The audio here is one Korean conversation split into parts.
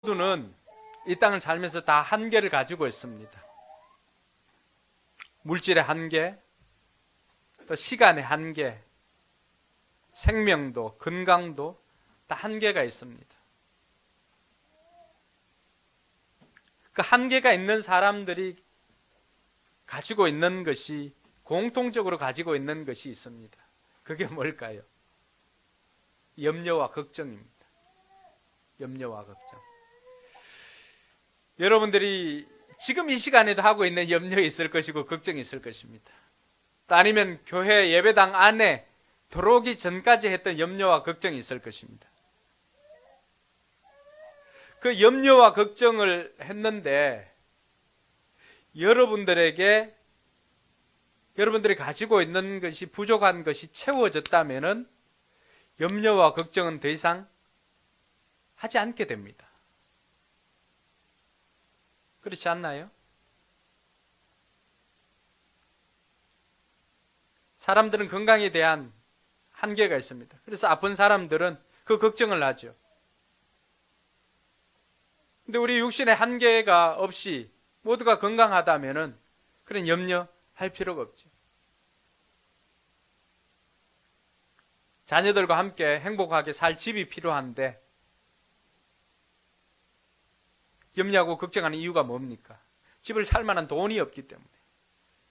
모두는 이 땅을 살면서 다 한계를 가지고 있습니다. 물질의 한계, 또 시간의 한계, 생명도, 건강도 다 한계가 있습니다. 그 한계가 있는 사람들이 가지고 있는 것이, 공통적으로 가지고 있는 것이 있습니다. 그게 뭘까요? 염려와 걱정입니다. 염려와 걱정. 여러분들이 지금 이 시간에도 하고 있는 염려가 있을 것이고 걱정이 있을 것입니다. 또 아니면 교회 예배당 안에 들어오기 전까지 했던 염려와 걱정이 있을 것입니다. 그 염려와 걱정을 했는데 여러분들이 가지고 있는 것이, 부족한 것이 채워졌다면은 염려와 걱정은 더 이상 하지 않게 됩니다. 그렇지 않나요? 사람들은 건강에 대한 한계가 있습니다. 그래서 아픈 사람들은 그 걱정을 하죠. 근데 우리 육신의 한계가 없이 모두가 건강하다면은 그런 염려할 필요가 없죠. 자녀들과 함께 행복하게 살 집이 필요한데 염려하고 걱정하는 이유가 뭡니까? 집을 살 만한 돈이 없기 때문에,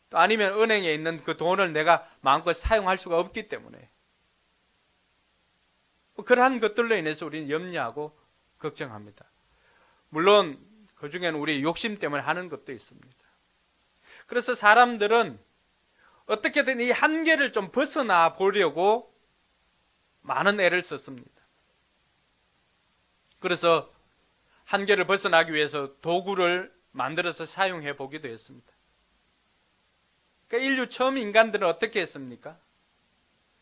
또 아니면 은행에 있는 그 돈을 내가 마음껏 사용할 수가 없기 때문에, 그러한 것들로 인해서 우리는 염려하고 걱정합니다. 물론 그 중에는 우리 욕심 때문에 하는 것도 있습니다. 그래서 사람들은 어떻게든 이 한계를 좀 벗어나 보려고 많은 애를 썼습니다. 그래서 한계를 벗어나기 위해서 도구를 만들어서 사용해 보기도 했습니다. 그러니까 인류 처음 인간들은 어떻게 했습니까?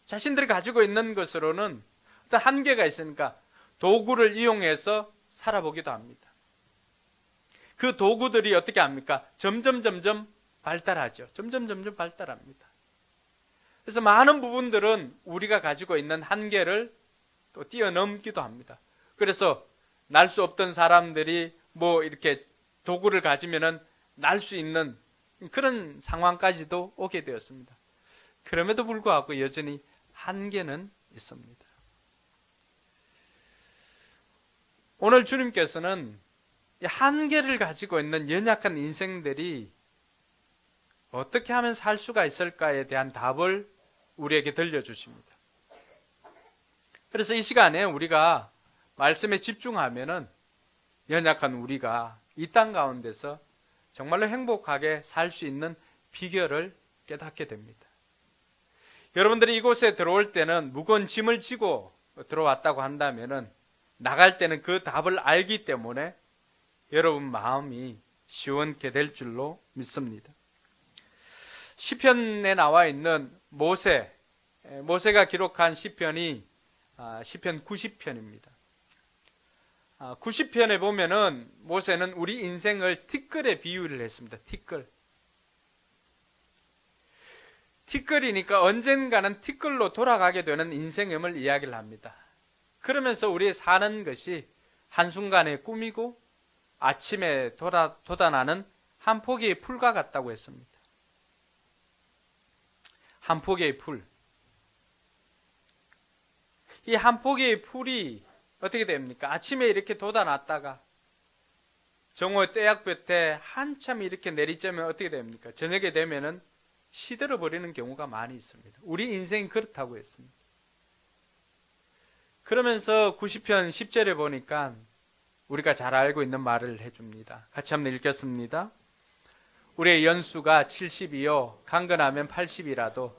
자신들이 가지고 있는 것으로는 어떤 한계가 있으니까 도구를 이용해서 살아보기도 합니다. 그 도구들이 어떻게 합니까? 점점 발달하죠. 점점 발달합니다. 그래서 많은 부분들은 우리가 가지고 있는 한계를 또 뛰어넘기도 합니다. 그래서 날 수 없던 사람들이 뭐 이렇게 도구를 가지면은 날 수 있는 그런 상황까지도 오게 되었습니다. 그럼에도 불구하고 여전히 한계는 있습니다. 오늘 주님께서는 이 한계를 가지고 있는 연약한 인생들이 어떻게 하면 살 수가 있을까에 대한 답을 우리에게 들려주십니다. 그래서 이 시간에 우리가 말씀에 집중하면은 연약한 우리가 이 땅 가운데서 정말로 행복하게 살 수 있는 비결을 깨닫게 됩니다. 여러분들이 이곳에 들어올 때는 무거운 짐을 지고 들어왔다고 한다면은 나갈 때는 그 답을 알기 때문에 여러분 마음이 시원케 될 줄로 믿습니다. 시편에 나와 있는 모세가 기록한 시편이 시편 90편입니다. 90편에 보면은 모세는 우리 인생을 티끌에 비유를 했습니다. 티끌이니까 언젠가는 티끌로 돌아가게 되는 인생임을 이야기를 합니다. 그러면서 우리 사는 것이 한순간의 꿈이고 아침에 돋아나는 한 포기의 풀과 같다고 했습니다. 한 포기의 풀. 이 한 포기의 풀이 어떻게 됩니까? 아침에 이렇게 돋아났다가 정오 떼약볕에 한참 이렇게 내리쬐면 어떻게 됩니까? 저녁에 되면은 시들어 버리는 경우가 많이 있습니다. 우리 인생이 그렇다고 했습니다. 그러면서 90편 10절에 보니까 우리가 잘 알고 있는 말을 해줍니다. 같이 한번 읽겠습니다. 우리의 연수가 70이요 강건하면 80이라도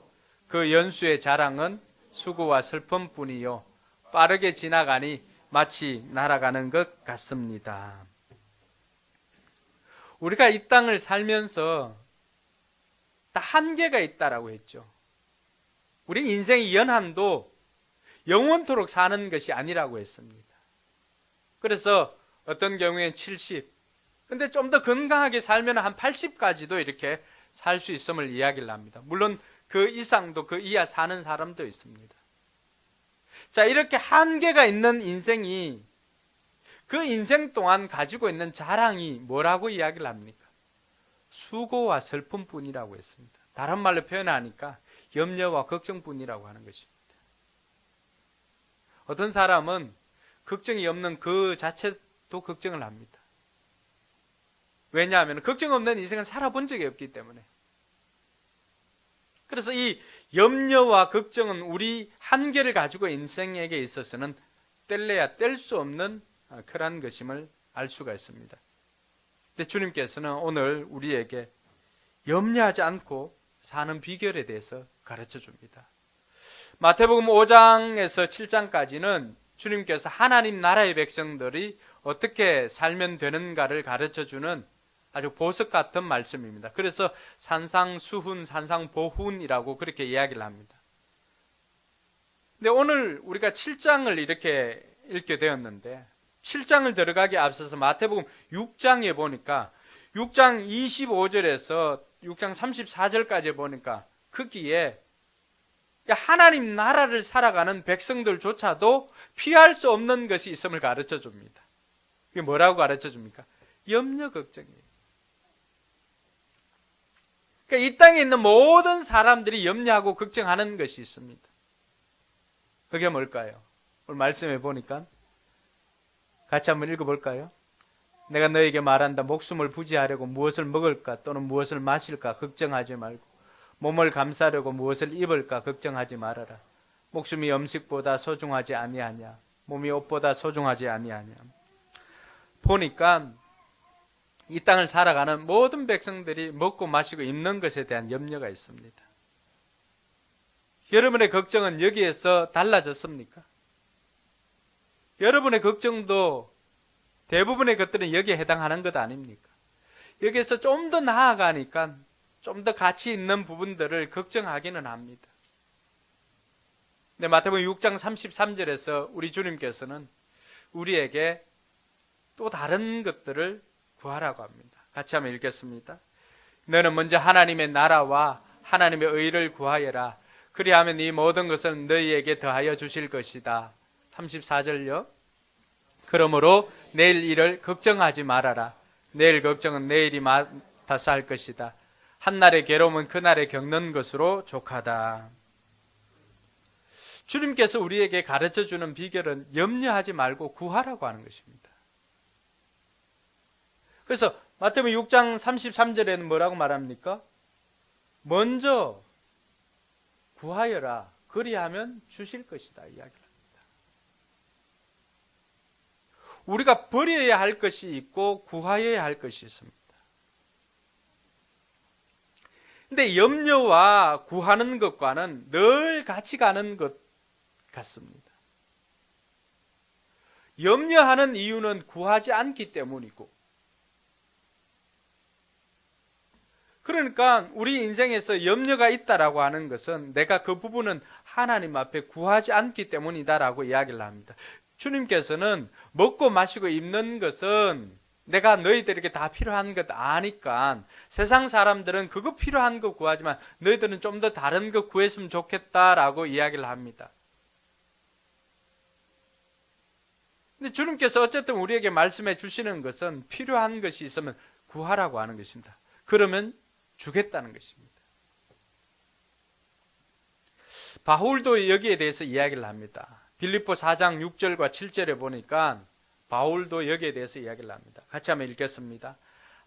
그 연수의 자랑은 수고와 슬픔뿐이요 빠르게 지나가니 마치 날아가는 것 같습니다. 우리가 이 땅을 살면서 다 한계가 있다라고 했죠. 우리 인생의 연한도 영원토록 사는 것이 아니라고 했습니다. 그래서 어떤 경우엔 70, 근데 좀 더 건강하게 살면 한 80까지도 이렇게 살 수 있음을 이야기를 합니다. 물론 그 이상도 그 이하 사는 사람도 있습니다. 자, 이렇게 한계가 있는 인생이 그 인생 동안 가지고 있는 자랑이 뭐라고 이야기를 합니까? 수고와 슬픔뿐이라고 했습니다. 다른 말로 표현하니까 염려와 걱정뿐이라고 하는 것입니다. 어떤 사람은 걱정이 없는 그 자체도 걱정을 합니다. 왜냐하면 걱정 없는 인생은 살아본 적이 없기 때문에. 그래서 이 염려와 걱정은 우리 한계를 가지고 인생에게 있어서는 뗄래야 뗄 수 없는 그러한 것임을 알 수가 있습니다. 근데 주님께서는 오늘 우리에게 염려하지 않고 사는 비결에 대해서 가르쳐 줍니다. 마태복음 5장에서 7장까지는 주님께서 하나님 나라의 백성들이 어떻게 살면 되는가를 가르쳐 주는 아주 보석 같은 말씀입니다. 그래서 산상수훈, 산상보훈이라고 그렇게 이야기를 합니다. 근데 오늘 우리가 7장을 이렇게 읽게 되었는데 7장을 들어가기 앞서서 마태복음 6장에 보니까 6장 25절에서 6장 34절까지 보니까 거기에 하나님 나라를 살아가는 백성들조차도 피할 수 없는 것이 있음을 가르쳐 줍니다. 그게 뭐라고 가르쳐 줍니까? 염려, 걱정이에요. 그러니까 이 땅에 있는 모든 사람들이 염려하고 걱정하는 것이 있습니다. 그게 뭘까요? 오늘 말씀해 보니까 같이 한번 읽어볼까요? 내가 너에게 말한다. 목숨을 부지하려고 무엇을 먹을까 또는 무엇을 마실까 걱정하지 말고 몸을 감싸려고 무엇을 입을까 걱정하지 말아라. 목숨이 음식보다 소중하지 아니하냐 몸이 옷보다 소중하지 아니하냐. 보니까 이 땅을 살아가는 모든 백성들이 먹고 마시고 입는 것에 대한 염려가 있습니다. 여러분의 걱정은 여기에서 달라졌습니까? 여러분의 걱정도 대부분의 것들은 여기에 해당하는 것 아닙니까? 여기에서 좀 더 나아가니까 좀 더 가치 있는 부분들을 걱정하기는 합니다. 근데 마태복음 6장 33절에서 우리 주님께서는 우리에게 또 다른 것들을 구하라고 합니다. 같이 한번 읽겠습니다. 너는 먼저 하나님의 나라와 하나님의 의를 구하여라. 그리하면 이 모든 것을 너희에게 더하여 주실 것이다. 34절요. 그러므로 내일 일을 걱정하지 말아라. 내일 걱정은 내일이 맡아서 할 것이다. 한날의 괴로움은 그날에 겪는 것으로 족하다. 주님께서 우리에게 가르쳐주는 비결은 염려하지 말고 구하라고 하는 것입니다. 그래서 마태복음 6장 33절에는 뭐라고 말합니까? 먼저 구하여라. 그리하면 주실 것이다. 이야기를 합니다. 우리가 버려야 할 것이 있고 구하여야 할 것이 있습니다. 근데 염려와 구하는 것과는 늘 같이 가는 것 같습니다. 염려하는 이유는 구하지 않기 때문이고, 그러니까 우리 인생에서 염려가 있다라고 하는 것은 내가 그 부분은 하나님 앞에 구하지 않기 때문이다라고 이야기를 합니다. 주님께서는 먹고 마시고 입는 것은 내가 너희들에게 다 필요한 것 아니까 세상 사람들은 그거 필요한 거 구하지만 너희들은 좀 더 다른 거 구했으면 좋겠다라고 이야기를 합니다. 근데 주님께서 어쨌든 우리에게 말씀해 주시는 것은 필요한 것이 있으면 구하라고 하는 것입니다. 그러면 주겠다는 것입니다. 바울도 여기에 대해서 이야기를 합니다. 빌립보 4장 6절과 7절에 보니까 바울도 여기에 대해서 이야기를 합니다. 같이 한번 읽겠습니다.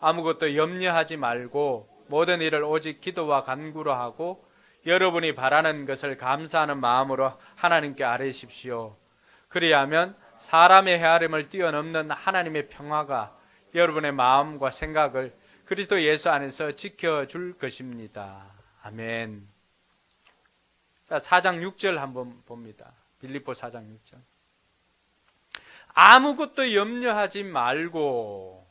아무것도 염려하지 말고 모든 일을 오직 기도와 간구로 하고 여러분이 바라는 것을 감사하는 마음으로 하나님께 아뢰십시오. 그리하면 사람의 헤아림을 뛰어넘는 하나님의 평화가 여러분의 마음과 생각을 그리스도 예수 안에서 지켜줄 것입니다. 아멘. 자, 4장 6절 한번 봅니다. 빌립보 4장 6절. 아무것도 염려하지 말고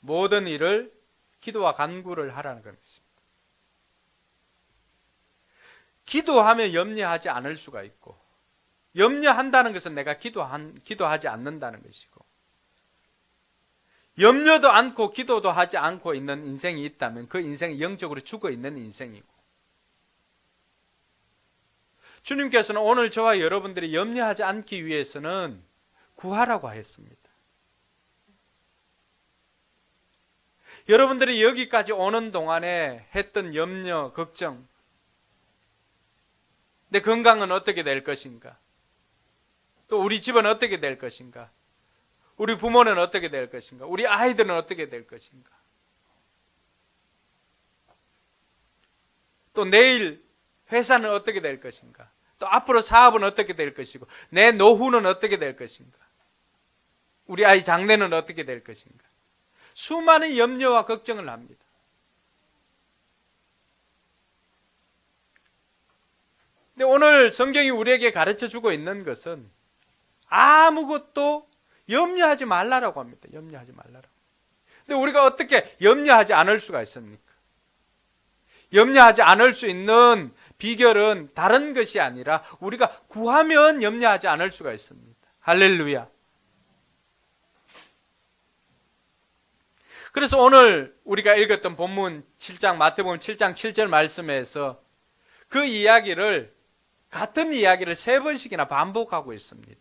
모든 일을 기도와 간구를 하라는 것입니다. 기도하면 염려하지 않을 수가 있고, 염려한다는 것은 내가 기도하지 않는다는 것이고, 염려도 않고 기도도 하지 않고 있는 인생이 있다면 그 인생이 영적으로 죽어 있는 인생이고, 주님께서는 오늘 저와 여러분들이 염려하지 않기 위해서는 구하라고 했습니다. 여러분들이 여기까지 오는 동안에 했던 염려, 걱정, 내 건강은 어떻게 될 것인가? 또 우리 집은 어떻게 될 것인가? 우리 부모는 어떻게 될 것인가? 우리 아이들은 어떻게 될 것인가? 또 내일 회사는 어떻게 될 것인가? 또 앞으로 사업은 어떻게 될 것이고, 내 노후는 어떻게 될 것인가? 우리 아이 장래는 어떻게 될 것인가? 수많은 염려와 걱정을 합니다. 근데 오늘 성경이 우리에게 가르쳐 주고 있는 것은 아무것도 염려하지 말라라고 합니다. 염려하지 말라라고. 근데 우리가 어떻게 염려하지 않을 수가 있습니까? 염려하지 않을 수 있는 비결은 다른 것이 아니라 우리가 구하면 염려하지 않을 수가 있습니다. 할렐루야. 그래서 오늘 우리가 읽었던 본문 7장, 마태복음 7장 7절 말씀에서 그 이야기를, 같은 이야기를 3번씩이나 반복하고 있습니다.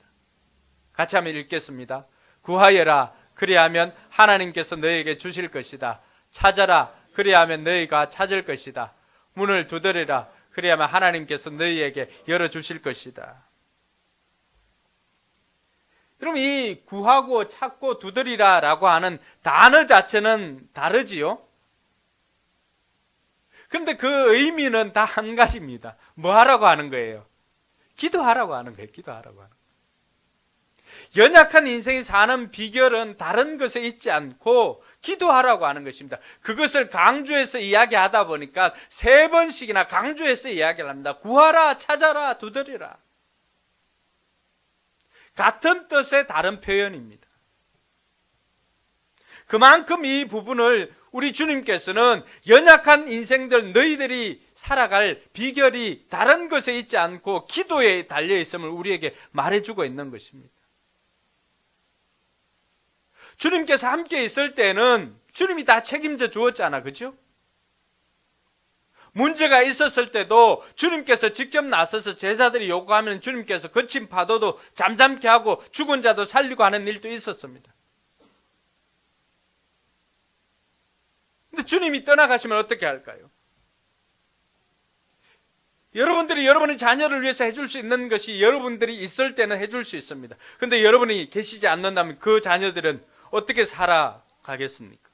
같이 한번 읽겠습니다. 구하여라, 그리하면 하나님께서 너에게 주실 것이다. 찾아라, 그리하면 너희가 찾을 것이다. 문을 두드리라, 그리하면 하나님께서 너희에게 열어주실 것이다. 그럼 이 구하고 찾고 두드리라 라고 하는 단어 자체는 다르지요? 그런데 그 의미는 다 한 가지입니다. 뭐 하라고 하는 거예요? 기도하라고 하는 거예요. 기도하라고 하는 거예요. 연약한 인생이 사는 비결은 다른 것에 있지 않고 기도하라고 하는 것입니다. 그것을 강조해서 이야기하다 보니까 3번씩이나 강조해서 이야기를 합니다. 구하라, 찾아라, 두드리라. 같은 뜻의 다른 표현입니다. 그만큼 이 부분을 우리 주님께서는 연약한 인생들, 너희들이 살아갈 비결이 다른 것에 있지 않고 기도에 달려있음을 우리에게 말해주고 있는 것입니다. 주님께서 함께 있을 때는 주님이 다 책임져 주었잖아, 그죠? 문제가 있었을 때도 주님께서 직접 나서서 제자들이 요구하면 주님께서 거친 파도도 잠잠케 하고 죽은 자도 살리고 하는 일도 있었습니다. 근데 주님이 떠나가시면 어떻게 할까요? 여러분들이 여러분의 자녀를 위해서 해줄 수 있는 것이 여러분들이 있을 때는 해줄 수 있습니다. 그런데 여러분이 계시지 않는다면 그 자녀들은 어떻게 살아가겠습니까?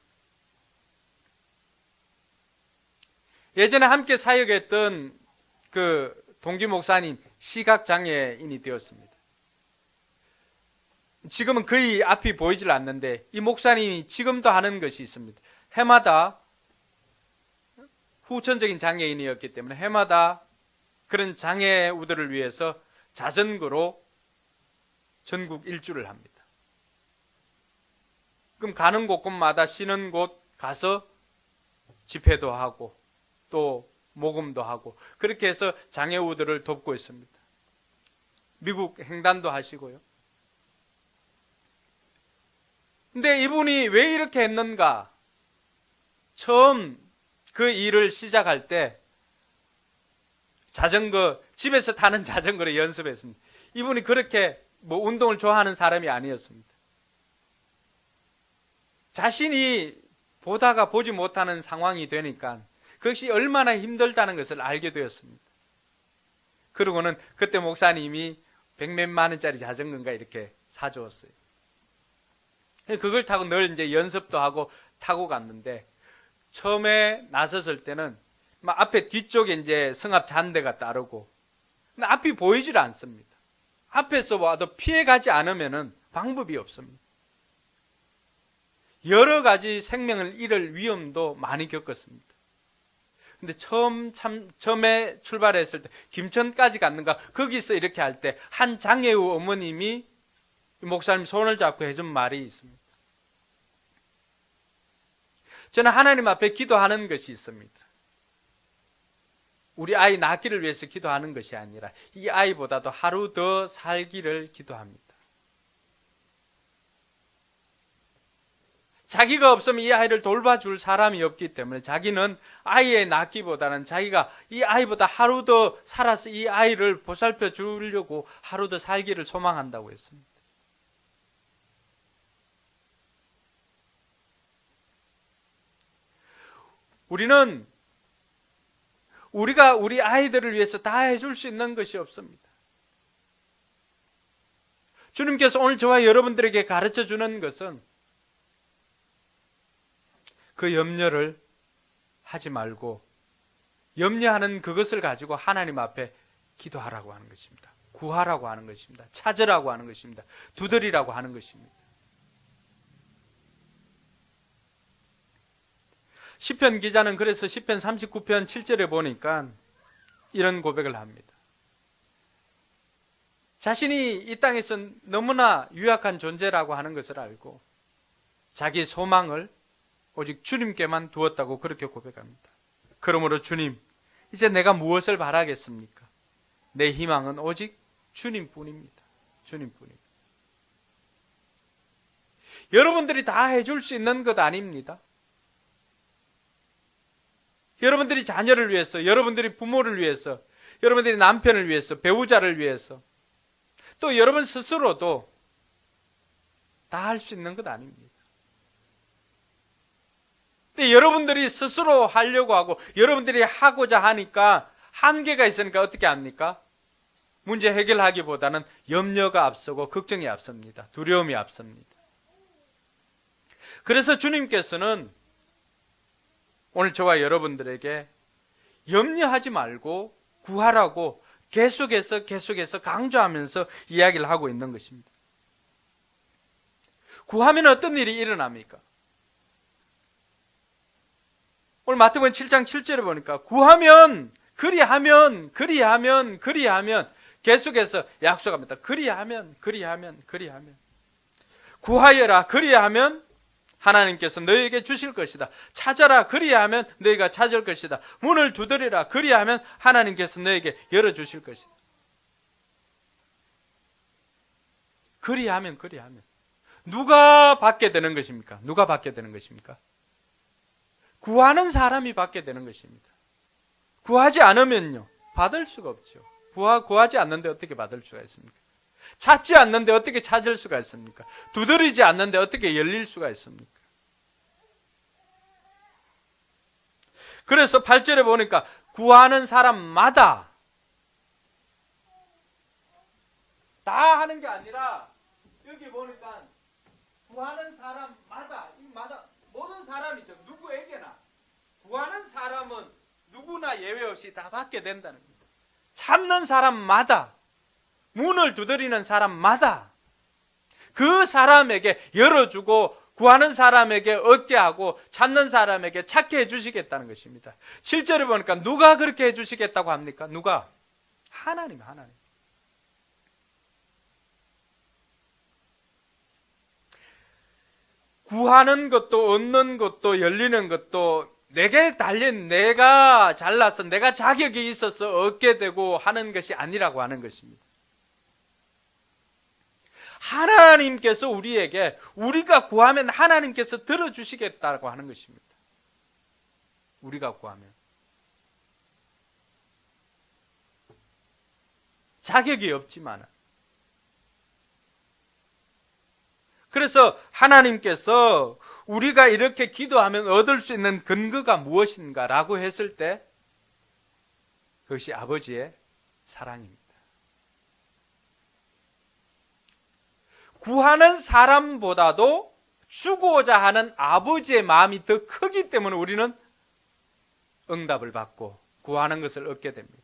예전에 함께 사역했던 그 동기 목사님 시각장애인이 되었습니다. 지금은 거의 앞이 보이질 않는데 이 목사님이 지금도 하는 것이 있습니다. 해마다 후천적인 장애인이었기 때문에 해마다 그런 장애우들을 위해서 자전거로 전국 일주를 합니다. 그럼 가는 곳곳마다 쉬는 곳 가서 집회도 하고 또 모금도 하고 그렇게 해서 장애우들을 돕고 있습니다. 미국 횡단도 하시고요. 근데 이분이 왜 이렇게 했는가? 처음 그 일을 시작할 때 자전거, 집에서 타는 자전거를 연습했습니다. 이분이 그렇게 뭐 운동을 좋아하는 사람이 아니었습니다. 자신이 보다가 보지 못하는 상황이 되니까 그것이 얼마나 힘들다는 것을 알게 되었습니다. 그러고는 그때 목사님이 100몇만 원짜리 자전거인가 이렇게 사주었어요. 그걸 타고 늘 이제 연습도 하고 타고 갔는데 처음에 나섰을 때는 막 앞에 뒤쪽에 이제 성합 잔대가 따르고 근데 앞이 보이질 않습니다. 앞에서 와도 피해가지 않으면은 방법이 없습니다. 여러 가지 생명을 잃을 위험도 많이 겪었습니다. 근데 처음에 출발했을 때 김천까지 갔는가 거기서 이렇게 할 때 한 장애우 어머님이 목사님 손을 잡고 해준 말이 있습니다. 저는 하나님 앞에 기도하는 것이 있습니다. 우리 아이 낳기를 위해서 기도하는 것이 아니라 이 아이보다도 하루 더 살기를 기도합니다. 자기가 없으면 이 아이를 돌봐줄 사람이 없기 때문에 자기는 아이의 낳기보다는 자기가 이 아이보다 하루 더 살아서 이 아이를 보살펴 주려고 하루 더 살기를 소망한다고 했습니다. 우리는 우리가 우리 아이들을 위해서 다 해줄 수 있는 것이 없습니다. 주님께서 오늘 저와 여러분들에게 가르쳐 주는 것은 그 염려를 하지 말고 염려하는 그것을 가지고 하나님 앞에 기도하라고 하는 것입니다. 구하라고 하는 것입니다. 찾으라고 하는 것입니다. 두드리라고 하는 것입니다. 시편 기자는 그래서 시편 39편 7절에 보니까 이런 고백을 합니다. 자신이 이 땅에서 너무나 유약한 존재라고 하는 것을 알고 자기 소망을 오직 주님께만 두었다고 그렇게 고백합니다. 그러므로 주님, 이제 내가 무엇을 바라겠습니까? 내 희망은 오직 주님뿐입니다. 주님뿐입니다. 여러분들이 다 해줄 수 있는 것 아닙니다. 여러분들이 자녀를 위해서, 여러분들이 부모를 위해서, 여러분들이 남편을 위해서, 배우자를 위해서, 또 여러분 스스로도 다 할 수 있는 것 아닙니다. 근데 여러분들이 스스로 하려고 하고 여러분들이 하고자 하니까 한계가 있으니까 어떻게 합니까? 문제 해결하기보다는 염려가 앞서고 걱정이 앞섭니다. 두려움이 앞섭니다. 그래서 주님께서는 오늘 저와 여러분들에게 염려하지 말고 구하라고 계속해서 강조하면서 이야기를 하고 있는 것입니다. 구하면 어떤 일이 일어납니까? 오늘 마태복음 7장 7절에 보니까 구하면 그리하면 계속해서 약속합니다. 그리하면 구하여라 그리하면 하나님께서 너희에게 주실 것이다. 찾아라 그리하면 너희가 찾을 것이다. 문을 두드리라 그리하면 하나님께서 너희에게 열어주실 것이다. 그리하면 누가 받게 되는 것입니까? 누가 받게 되는 것입니까? 구하는 사람이 받게 되는 것입니다. 구하지 않으면요 받을 수가 없죠. 구하지 않는데 어떻게 받을 수가 있습니까? 찾지 않는데 어떻게 찾을 수가 있습니까? 두드리지 않는데 어떻게 열릴 수가 있습니까? 그래서 8절에 보니까 구하는 사람마다 다 하는 게 아니라 여기 보니까 구하는 사람마다 모든 사람이죠. 누구에게나 구하는 사람은 누구나 예외 없이 다 받게 된다는 겁니다. 찾는 사람마다 문을 두드리는 사람마다 그 사람에게 열어주고 구하는 사람에게 얻게 하고 찾는 사람에게 찾게 해주시겠다는 것입니다. 7절에 보니까 누가 그렇게 해주시겠다고 합니까? 누가? 하나님. 구하는 것도 얻는 것도 열리는 것도 내게 달린 내가 잘나서 내가 자격이 있어서 얻게 되고 하는 것이 아니라고 하는 것입니다. 하나님께서 우리에게 우리가 구하면 하나님께서 들어주시겠다고 하는 것입니다. 우리가 구하면 자격이 없지만 그래서 하나님께서 우리가 이렇게 기도하면 얻을 수 있는 근거가 무엇인가 라고 했을 때 그것이 아버지의 사랑입니다. 구하는 사람보다도 주고자 하는 아버지의 마음이 더 크기 때문에 우리는 응답을 받고 구하는 것을 얻게 됩니다.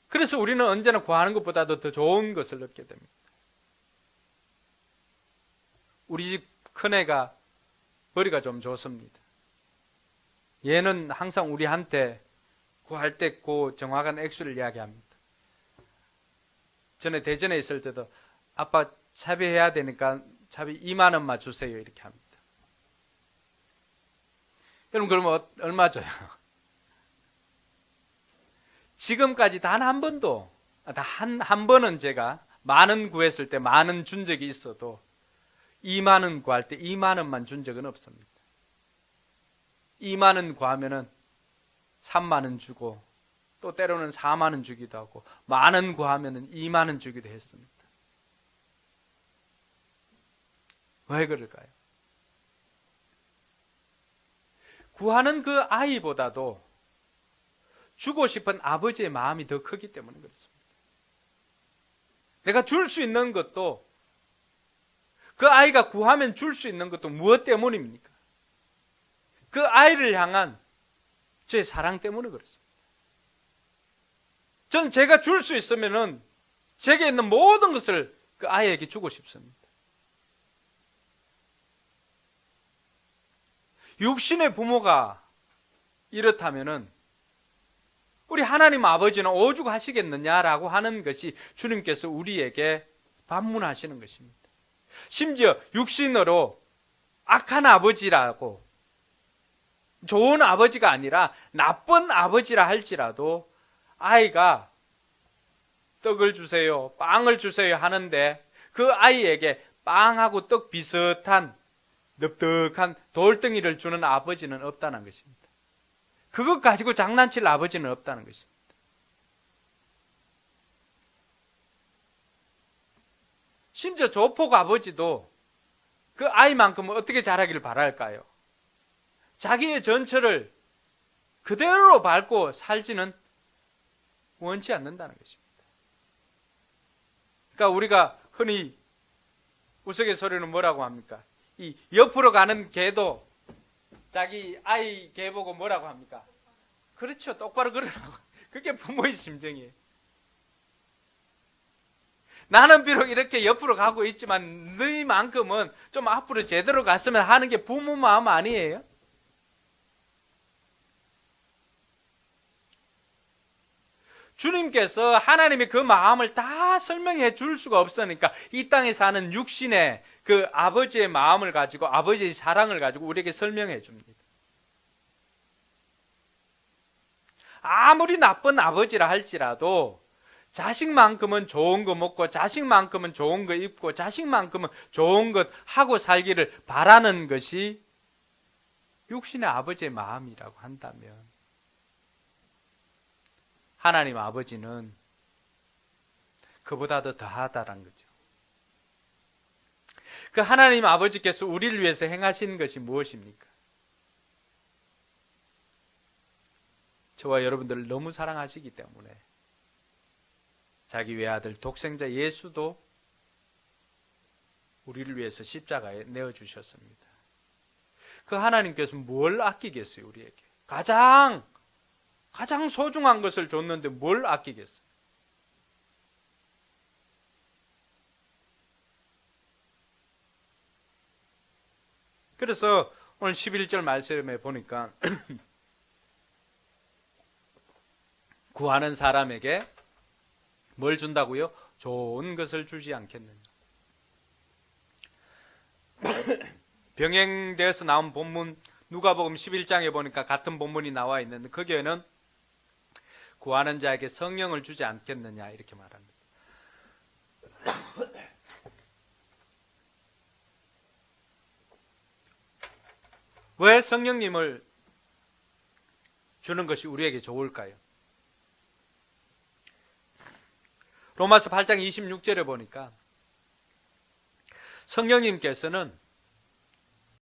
그래서 우리는 언제나 구하는 것보다도 더 좋은 것을 얻게 됩니다. 우리 집 큰애가 머리가 좀 좋습니다. 얘는 항상 우리한테 구할 때 그 정확한 액수를 이야기합니다. 전에 대전에 있을 때도 아빠 차비해야 되니까 차비 2만 원만 주세요 이렇게 합니다. 여러분 그러면 얼마 줘요? 지금까지 단 한 번도 한 번은 제가 만 원 구했을 때 만 원 준 적이 있어도 2만 원 구할 때 2만 원만 준 적은 없습니다. 2만 원 구하면은 3만 원 주고 또 때로는 4만 원 주기도 하고 만 원 구하면은 2만 원 주기도 했습니다. 왜 그럴까요? 구하는 그 아이보다도 주고 싶은 아버지의 마음이 더 크기 때문에 그렇습니다. 내가 줄 수 있는 것도, 그 아이가 구하면 줄 수 있는 것도 무엇 때문입니까? 그 아이를 향한 저의 사랑 때문에 그렇습니다. 저는 제가 줄 수 있으면은 제게 있는 모든 것을 그 아이에게 주고 싶습니다. 육신의 부모가 이렇다면은 우리 하나님 아버지는 오죽 하시겠느냐라고 하는 것이 주님께서 우리에게 반문하시는 것입니다. 심지어 육신으로 악한 아버지라고, 좋은 아버지가 아니라 나쁜 아버지라 할지라도 아이가 떡을 주세요, 빵을 주세요 하는데 그 아이에게 빵하고 떡 비슷한 넓적한 돌덩이를 주는 아버지는 없다는 것입니다. 그것 가지고 장난칠 아버지는 없다는 것입니다. 심지어 조폭 아버지도 그 아이만큼은 어떻게 자라기를 바랄까요? 자기의 전철을 그대로 밟고 살지는 원치 않는다는 것입니다. 그러니까 우리가 흔히 우스갯소리는 뭐라고 합니까? 이 옆으로 가는 개도 자기 아이 개 보고 뭐라고 합니까? 그렇죠, 똑바로 걸으라고. 그게 부모의 심정이에요. 나는 비록 이렇게 옆으로 가고 있지만 너희만큼은 좀 앞으로 제대로 갔으면 하는 게 부모 마음 아니에요? 주님께서 하나님의 그 마음을 다 설명해 줄 수가 없으니까 이 땅에 사는 육신의 그 아버지의 마음을 가지고, 아버지의 사랑을 가지고 우리에게 설명해 줍니다. 아무리 나쁜 아버지라 할지라도 자식만큼은 좋은 거 먹고, 자식만큼은 좋은 거 입고, 자식만큼은 좋은 것 하고 살기를 바라는 것이 육신의 아버지의 마음이라고 한다면, 하나님 아버지는 그보다도 더하다는 거죠. 그 하나님 아버지께서 우리를 위해서 행하신 것이 무엇입니까? 저와 여러분들을 너무 사랑하시기 때문에 자기 외아들 독생자 예수도 우리를 위해서 십자가에 내어주셨습니다. 그 하나님께서 뭘 아끼겠어요, 우리에게? 가장 소중한 것을 줬는데 뭘 아끼겠어요? 그래서 오늘 11절 말씀에 보니까 구하는 사람에게 뭘 준다고요? 좋은 것을 주지 않겠느냐. 병행되어서 나온 본문 누가복음 11장에 보니까 같은 본문이 나와 있는데 거기에는 구하는 자에게 성령을 주지 않겠느냐 이렇게 말합니다. 왜 성령님을 주는 것이 우리에게 좋을까요? 로마서 8장 26절에 보니까 성령님께서는